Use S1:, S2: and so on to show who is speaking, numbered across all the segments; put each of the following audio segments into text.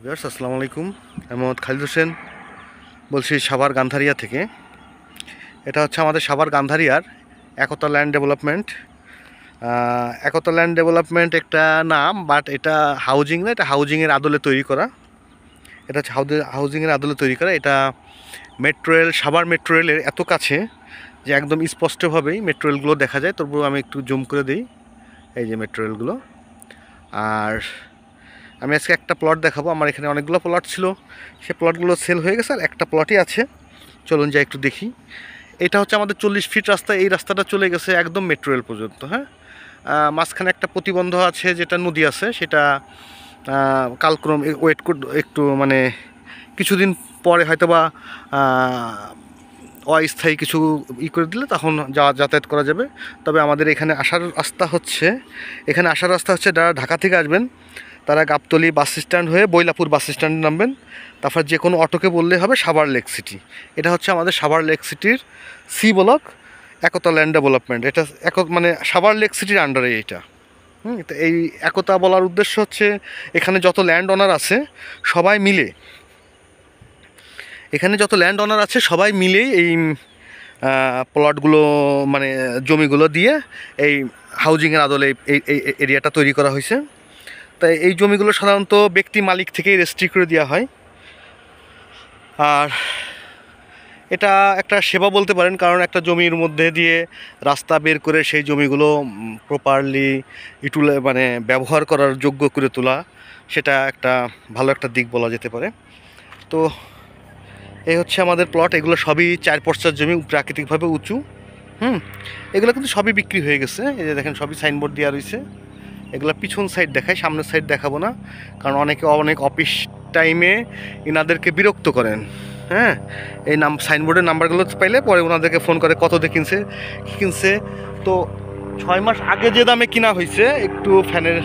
S1: Viewers আসসালামু আলাইকুম। আমি মোহাম্মদ খালিদ হোসেন বলছি সাভার গান্ধারিয়া থেকে। এটা হচ্ছে আমাদের সাভার গান্ধারিয়ার একতা ল্যান্ড ডেভেলপমেন্ট। একতা ল্যান্ড ডেভেলপমেন্ট একটা নাম, বাট এটা হাউজিং না, এটা হাউজিংয়ের আদলে তৈরি করা। এটা হচ্ছে হাউজিংয়ের আদলে তৈরি করা। এটা মেট্রো রেল, সাভার মেট্রো রেলের এত কাছে যে একদম স্পষ্টভাবেই মেট্রো রেলগুলো দেখা যায়। তবুও আমি একটু জুম করে দিই, এই যে মেট্রো রেলগুলো। আর আমি আজকে একটা প্লট দেখাবো। আমার এখানে অনেকগুলো প্লট ছিল, সে প্লটগুলো সেল হয়ে গেছে, আর একটা প্লটই আছে। চলুন যাই একটু দেখি। এটা হচ্ছে আমাদের 40 ফিট রাস্তা। এই রাস্তাটা চলে গেছে একদম মেট্রো রেল পর্যন্ত। হ্যাঁ, মাঝখানে একটা প্রতিবন্ধ আছে, যেটা নদী আছে, সেটা কালক্রম ওয়েট একটু মানে কিছুদিন পরে হয়তো বা অস্থায়ী কিছু করে দিলে তখন যাতায়াত করা যাবে। তবে আমাদের এখানে আসার রাস্তা হচ্ছে, যারা ঢাকা থেকে আসবেন তারা গাবতলী বাস স্ট্যান্ড হয়ে বৈলাপুর বাস স্ট্যান্ডে নামবেন। তারপর যে কোনো অটোকে বললে হবে সাভার লেক সিটি। এটা হচ্ছে আমাদের সাভার লেক সিটির সি ব্লক, একতা ল্যান্ড ডেভেলপমেন্ট। এটা মানে সাভার লেক সিটির আন্ডারে এইটা। তো এই একতা বলার উদ্দেশ্য হচ্ছে এখানে যত ল্যান্ড ওনার আছে সবাই মিলে, সবাই মিলেই এই প্লটগুলো মানে জমিগুলো দিয়ে এই হাউজিংয়ের আদলে এই এরিয়াটা তৈরি করা হয়েছে। তাই এই জমিগুলো সাধারণত ব্যক্তি মালিক থেকেই রেজিস্ট্রি করে দেওয়া হয়। আর এটা একটা সেবা বলতে পারেন, কারণ একটা জমির মধ্যে দিয়ে রাস্তা বের করে সেই জমিগুলো প্রপারলি মানে ব্যবহার করার যোগ্য করে তোলা, সেটা একটা ভালো একটা দিক বলা যেতে পারে। তো এই হচ্ছে আমাদের প্লট। এগুলো সবই 4 পর্চার জমি, প্রাকৃতিকভাবে উঁচু। এগুলো কিন্তু সবই বিক্রি হয়ে গেছে। এই যে দেখেন, সবই সাইনবোর্ড দেওয়া রয়েছে। এগুলো পিছন সাইড দেখায়, সামনের সাইড দেখাবো না, কারণ অনেক অফিস টাইমে এনাদেরকে বিরক্ত করেন। হ্যাঁ, এই সাইনবোর্ডের নাম্বারগুলো পাইলে পরে ওনাদেরকে ফোন করে কত দিয়ে কিনছে। তো 6 মাস আগে যে দামে কিনা হয়েছে, একটু ফ্যানের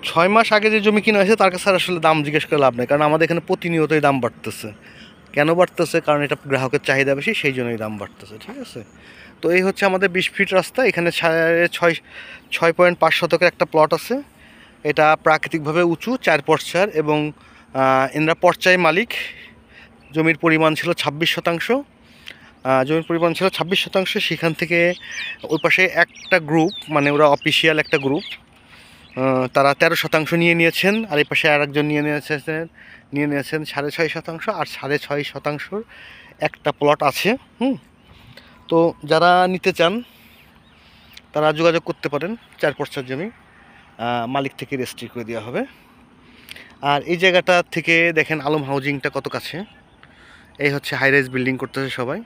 S1: 6 মাস আগে যে জমি কিনা হয়েছে তার কাছে আসলে দাম জিজ্ঞেস করে লাভ নেই, কারণ আমাদের এখানে প্রতিনিয়তই দাম বাড়তেছে। কেন বাড়তেছে? কারণ এটা গ্রাহকের চাহিদা বেশি, সেই জন্যই দাম বাড়তেছে। ঠিক আছে, তো এই হচ্ছে আমাদের 20 ফিট রাস্তা। এখানে 6.5 শতকের একটা প্লট আছে। এটা প্রাকৃতিকভাবে উঁচু, 4 পর্চার, এবং এনরা পর্চায় মালিক। জমির পরিমাণ ছিল 26%। সেখান থেকে ওই পাশে একটা গ্রুপ, মানে ওরা অফিসিয়াল একটা গ্রুপ, তারা 13% নিয়ে নিয়েছেন। আর এই পাশে আরেকজন নিয়ে নিয়েছেন 6.5%। আর 6.5%-র একটা প্লট আছে। তো যারা নিতে চান তারা যোগাযোগ করতে পারেন। 4 পর্চার জমি মালিক থেকে রেজিস্ট্রি করে দেওয়া হবে। আর এই জায়গাটা থেকে দেখেন আলম হাউজিংটা কত কাছে। এই হচ্ছে হাই রাইজ বিল্ডিং করতেছে সবাই।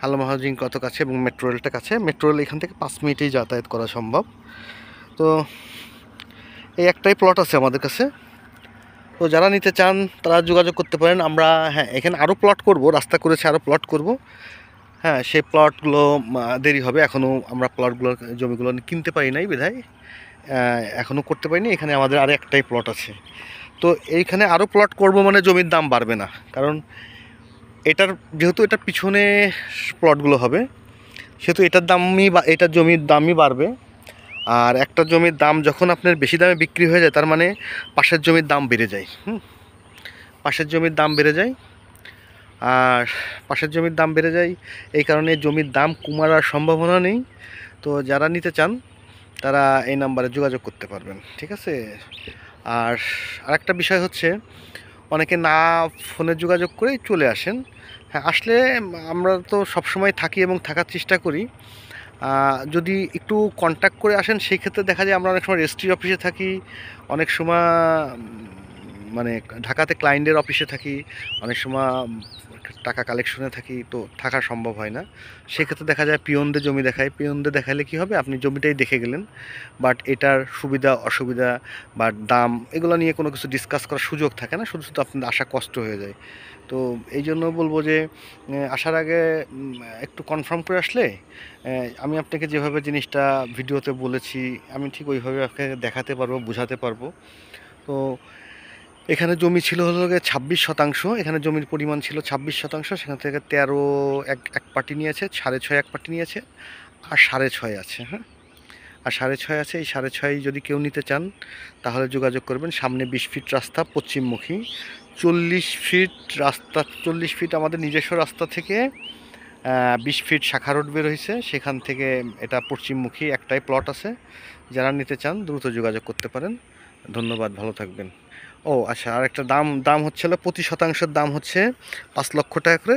S1: আলম হাউজিং কত কাছে, এবং মেট্রো রেলটা কাছে। মেট্রো রেল এখান থেকে 5 মিনিটেই যাতায়াত করা সম্ভব। তো এই একটাই প্লট আছে আমাদের কাছে। তো যারা নিতে চান তারা যোগাযোগ করতে পারেন। আমরা এখানে আরও প্লট করব, রাস্তা করেছে আরও প্লট করব। সেই প্লটগুলো দেরি হবে। এখনও আমরা জমিগুলো কিনতে পারি নাই বিধায় এখনও করতে পারিনি। এখানে আমাদের আর একটাই প্লট আছে। তো এইখানে আরও প্লট করব মানে জমির দাম বাড়বে না, কারণ যেহেতু এটার পিছনে প্লটগুলো হবে, সেহেতু এটার জমির দামই বাড়বে। আর একটা জমির দাম যখন আপনার বেশি দামে বিক্রি হয়ে যায়, তার মানে পাশের জমির দাম বেড়ে যায়। আর পাশের জমির দাম বেড়ে যায়, এই কারণে জমির দাম কমার সম্ভাবনা নেই। তো যারা নিতে চান তারা এই নাম্বারে যোগাযোগ করতে পারবেন। ঠিক আছে। আর আরেকটা বিষয় হচ্ছে, অনেকে না ফোনে যোগাযোগ করেই চলে আসেন। আসলে আমরা তো সবসময় থাকি এবং থাকার চেষ্টা করি। যদি একটু কন্ট্যাক্ট করে আসেন, সেই ক্ষেত্রে দেখা যায় আমরা অনেক সময় রেজিস্ট্রি অফিসে থাকি, অনেক সময় মানে ঢাকাতে ক্লায়েন্টের অফিসে থাকি, অনেক সময় টাকা কালেকশনে থাকি, তো থাকা সম্ভব হয় না। সেক্ষেত্রে দেখা যায় পিয়নদের জমি দেখায়। পিয়নদের দেখালে কী হবে, আপনি জমিটাই দেখে গেলেন, বাট এটার সুবিধা অসুবিধা বা দাম এগুলো নিয়ে কোনো কিছু ডিসকাস করার সুযোগ থাকে না, শুধু আপনার আসা কষ্ট হয়ে যায়। তো এই জন্য বলবো যে আসার আগে একটু কনফার্ম করে আসলে আমি আপনাকে যেভাবে জিনিসটা ভিডিওতে বলেছি, আমি ঠিক ওইভাবে আপনাকে দেখাতে পারবো, বোঝাতে পারবো। তো এখানে জমি ছিল হলো 26%। এখানে জমির পরিমাণ ছিল 26%। সেখান থেকে 13 এক পার্টি নিয়েছে, 6.5 এক পার্টি নিয়েছে, আর 6.5 আছে। আর 6.5 আছে, এই 6.5 যদি কেউ নিতে চান তাহলে যোগাযোগ করবেন। সামনে 20 ফিট রাস্তা পশ্চিমমুখী, 40 ফিট রাস্তা, 40 ফিট আমাদের নিজস্ব রাস্তা থেকে 20 ফিট শাখা রোড বের হয়েছে, সেখান থেকে এটা পশ্চিমমুখী একটাই প্লট আছে। যারা নিতে চান দ্রুত যোগাযোগ করতে পারেন। ধন্যবাদ, ভালো থাকবেন। ও আচ্ছা, আর একটা দাম হচ্ছে প্রতি শতাংশের দাম হচ্ছে 5 লক্ষ টাকা করে,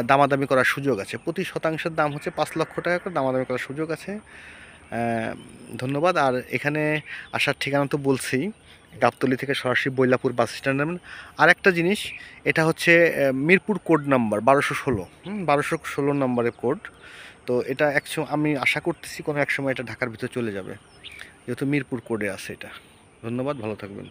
S1: দামাদামি করার সুযোগ আছে। প্রতি শতাংশের দাম হচ্ছে 5 লক্ষ টাকা করে, দামাদামি করার সুযোগ আছে। ধন্যবাদ। আর এখানে আসার ঠিকানা তো বলছি, গাবতলী থেকে সরাসরি বৈলাপুর বাস স্ট্যান্ড নামবেন। আর একটা জিনিস, এটা হচ্ছে মিরপুর কোড নাম্বার 1216, 1216 নম্বরের কোড। তো এটা আমি আশা করতেছি কোনো এক সময় এটা ঢাকার ভিতরে চলে যাবে, যেহেতু মিরপুর কোডে আছে এটা। ধন্যবাদ, ভালো থাকবেন।